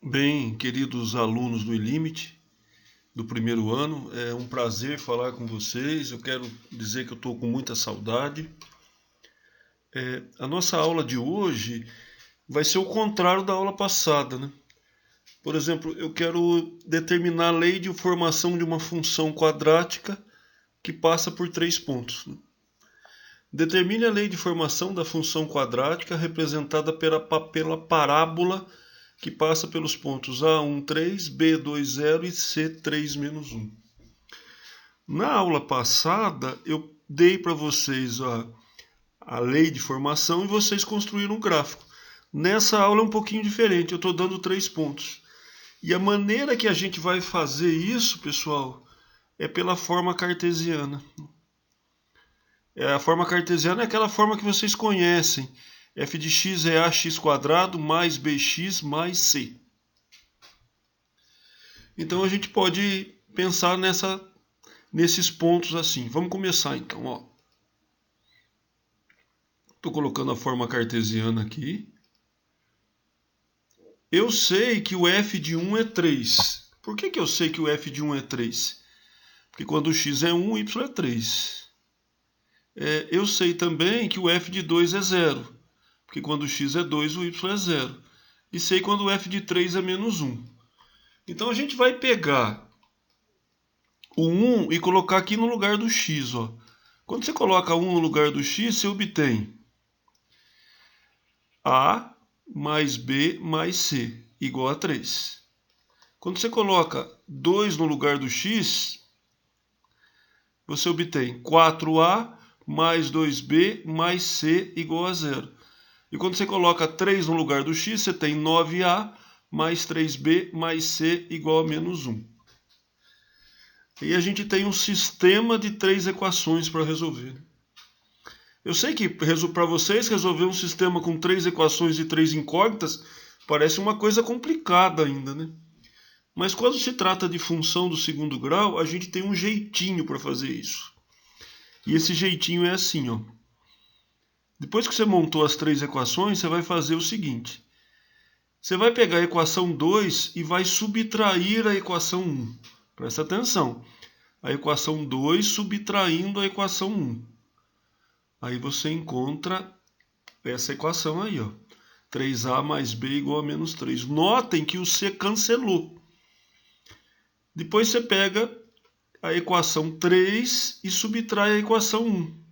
Bem, queridos alunos do iLimit, do primeiro ano, é um prazer falar com vocês. Eu quero dizer que eu estou com muita saudade. A nossa aula de hoje vai ser o contrário da aula passada, né? Por exemplo, eu quero determinar a lei de formação de uma função quadrática que passa por 3 pontos, né? Determine a lei de formação da função quadrática representada pela parábola que passa pelos pontos A1, 3, B2, 0 e C3, menos 1. Na aula passada, eu dei para vocês a lei de formação e vocês construíram um gráfico. Nessa aula é um pouquinho diferente, eu estou dando 3 pontos. E a maneira que a gente vai fazer isso, pessoal, é pela forma cartesiana. A forma cartesiana é aquela forma que vocês conhecem. F de x é ax² mais bx mais c. Então a gente pode pensar nesses pontos assim. Vamos começar então. Estou colocando a forma cartesiana aqui. Eu sei que o f de 1 é 3. Por que eu sei que o f de 1 é 3? Porque quando o x é 1, o y é 3. Eu sei também que o f de 2 é 0. Porque quando o x é 2, o y é 0. E sei quando o f de 3 é menos 1. Então a gente vai pegar o 1 e colocar aqui no lugar do x. Quando você coloca 1 no lugar do x, você obtém A mais B mais C igual a 3. Quando você coloca 2 no lugar do x, você obtém 4A mais 2B mais C igual a 0. E quando você coloca 3 no lugar do x, você tem 9A mais 3B mais C igual a menos 1. E a gente tem um sistema de 3 equações para resolver. Eu sei que para vocês resolver um sistema com 3 equações e 3 incógnitas parece uma coisa complicada ainda, né? Mas quando se trata de função do segundo grau, a gente tem um jeitinho para fazer isso. E esse jeitinho é assim, Depois que você montou as 3 equações, você vai fazer o seguinte. Você vai pegar a equação 2 e vai subtrair a equação 1. Presta atenção. A equação 2 subtraindo a equação 1. Aí você encontra essa equação aí, 3A mais B igual a menos 3. Notem que o C cancelou. Depois você pega a equação 3 e subtrai a equação 1.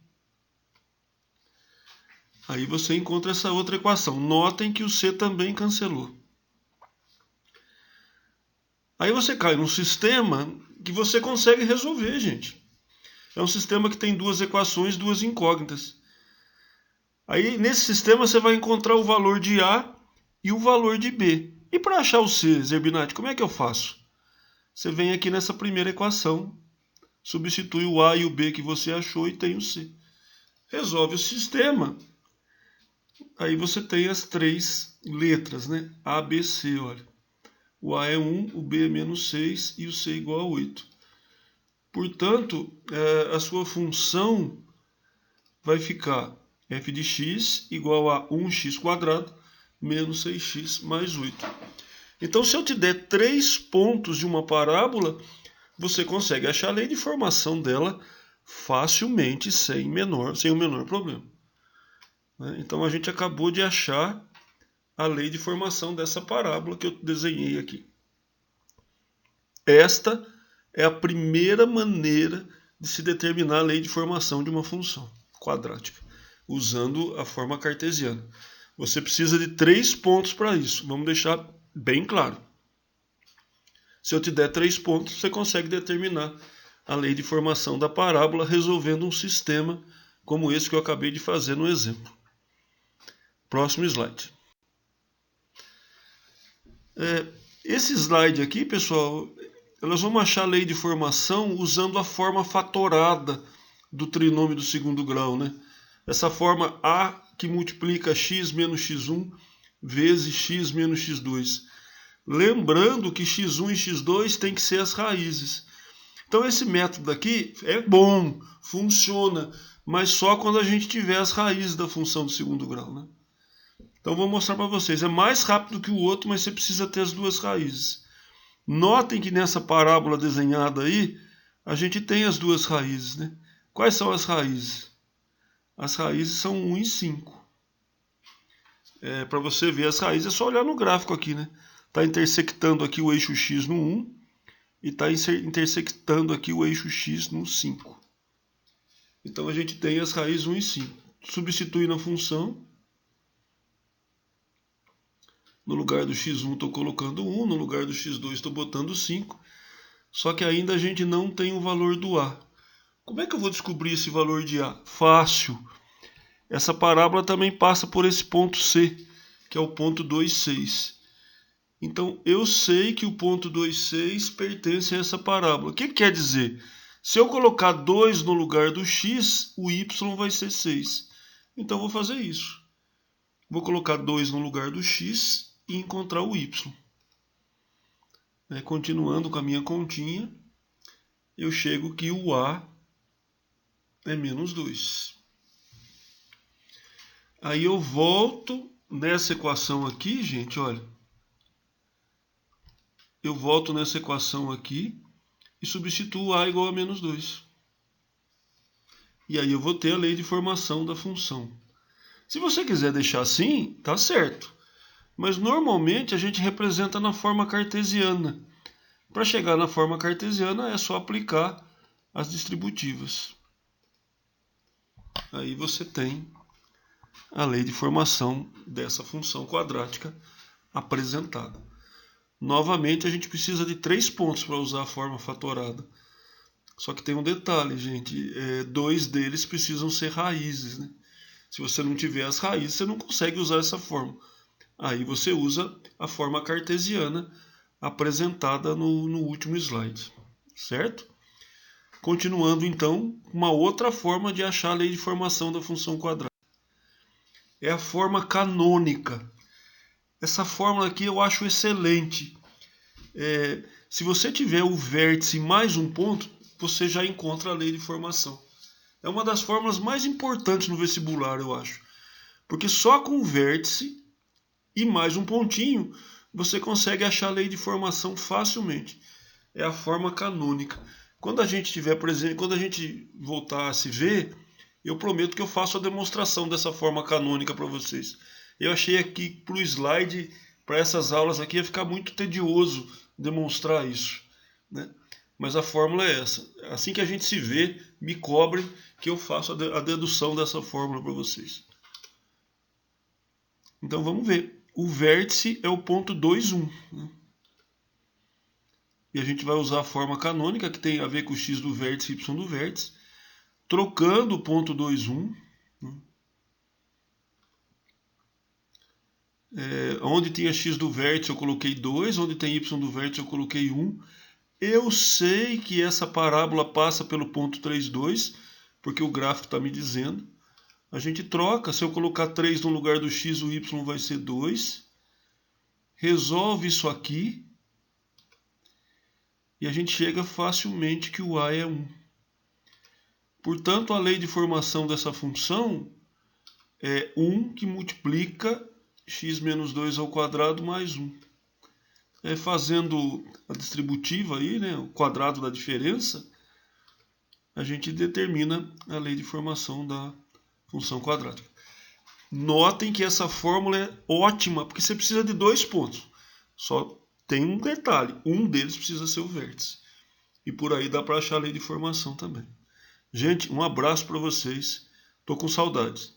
Aí você encontra essa outra equação. Notem que o C também cancelou. Aí você cai num sistema que você consegue resolver, gente. É um sistema que tem 2 equações, 2 incógnitas. Aí nesse sistema você vai encontrar o valor de A e o valor de B. E para achar o C, Zerbinati, como é que eu faço? Você vem aqui nessa primeira equação, substitui o A e o B que você achou e tem o C. Resolve o sistema. Aí você tem as 3 letras, né? A, B, C, olha. O A é 1, o B é menos 6 e o C é igual a 8. Portanto, a sua função vai ficar f de x igual a 1x² menos 6x mais 8. Então, se eu te der 3 pontos de uma parábola, você consegue achar a lei de formação dela facilmente, sem o menor problema. Então, a gente acabou de achar a lei de formação dessa parábola que eu desenhei aqui. Esta é a primeira maneira de se determinar a lei de formação de uma função quadrática, usando a forma cartesiana. Você precisa de 3 pontos para isso. Vamos deixar bem claro. Se eu te der 3 pontos, você consegue determinar a lei de formação da parábola resolvendo um sistema como esse que eu acabei de fazer no exemplo. Próximo slide. Esse slide aqui, pessoal, nós vamos achar a lei de formação usando a forma fatorada do trinômio do segundo grau, né? Essa forma A que multiplica x menos x1 vezes x menos x2. Lembrando que x1 e x2 tem que ser as raízes. Então esse método aqui é bom, funciona, mas só quando a gente tiver as raízes da função do segundo grau, né? Então vou mostrar para vocês. É mais rápido que o outro, mas você precisa ter as duas raízes. Notem que nessa parábola desenhada aí, a gente tem as duas raízes, né? Quais são as raízes? As raízes são 1 e 5. Para você ver as raízes, é só olhar no gráfico aqui, né? Está intersectando aqui o eixo X no 1 e está intersectando aqui o eixo X no 5. Então a gente tem as raízes 1 e 5. Substitui na função. No lugar do x1 estou colocando 1, no lugar do x2 estou botando 5. Só que ainda a gente não tem o valor do A. Como é que eu vou descobrir esse valor de A? Fácil. Essa parábola também passa por esse ponto C, que é o ponto 2,6. Então eu sei que o ponto 2,6 pertence a essa parábola. O que quer dizer? Se eu colocar 2 no lugar do x, o y vai ser 6. Então eu vou fazer isso. Vou colocar 2 no lugar do x e encontrar o y. Continuando com a minha continha, eu chego que o A é menos 2. Aí eu volto nessa equação aqui, gente, olha. Eu volto nessa equação aqui e substituo A igual a menos 2. E aí eu vou ter a lei de formação da função. Se você quiser deixar assim, tá certo. Mas normalmente a gente representa na forma cartesiana. Para chegar na forma cartesiana é só aplicar as distributivas. Aí você tem a lei de formação dessa função quadrática apresentada. Novamente a gente precisa de 3 pontos para usar a forma fatorada. Só que tem um detalhe, gente. 2 deles precisam ser raízes, né? Se você não tiver as raízes, você não consegue usar essa forma. Aí você usa a forma cartesiana apresentada no último slide, certo? Continuando então, uma outra forma de achar a lei de formação da função quadrática. É a forma canônica. Essa fórmula aqui eu acho excelente. Se você tiver o vértice mais um ponto, você já encontra a lei de formação. É uma das fórmulas mais importantes no vestibular, eu acho. Porque só com o vértice e mais um pontinho, você consegue achar a lei de formação facilmente. É a forma canônica. Quando a gente tiver presente, quando a gente voltar a se ver, eu prometo que eu faço a demonstração dessa forma canônica para vocês. Eu achei aqui para o slide, para essas aulas aqui, ia ficar muito tedioso demonstrar isso, né? Mas a fórmula é essa. Assim que a gente se vê, me cobrem que eu faço a dedução dessa fórmula para vocês. Então vamos ver. O vértice é o ponto 2,1. Né? E a gente vai usar a forma canônica, que tem a ver com o x do vértice e y do vértice, trocando o ponto 2,1. Onde tinha x do vértice eu coloquei 2, onde tem y do vértice eu coloquei 1. Eu sei que essa parábola passa pelo ponto 3,2, porque o gráfico está me dizendo. A gente troca, se eu colocar 3 no lugar do x, o y vai ser 2. Resolve isso aqui. E a gente chega facilmente que o A é 1. Portanto, a lei de formação dessa função é 1 que multiplica x menos 2 ao quadrado mais 1. Fazendo a distributiva aí, né, o quadrado da diferença, a gente determina a lei de formação da função quadrática. Notem que essa fórmula é ótima, porque você precisa de 2 pontos. Só tem um detalhe, um deles precisa ser o vértice. E por aí dá para achar a lei de formação também. Gente, um abraço para vocês. Estou com saudades.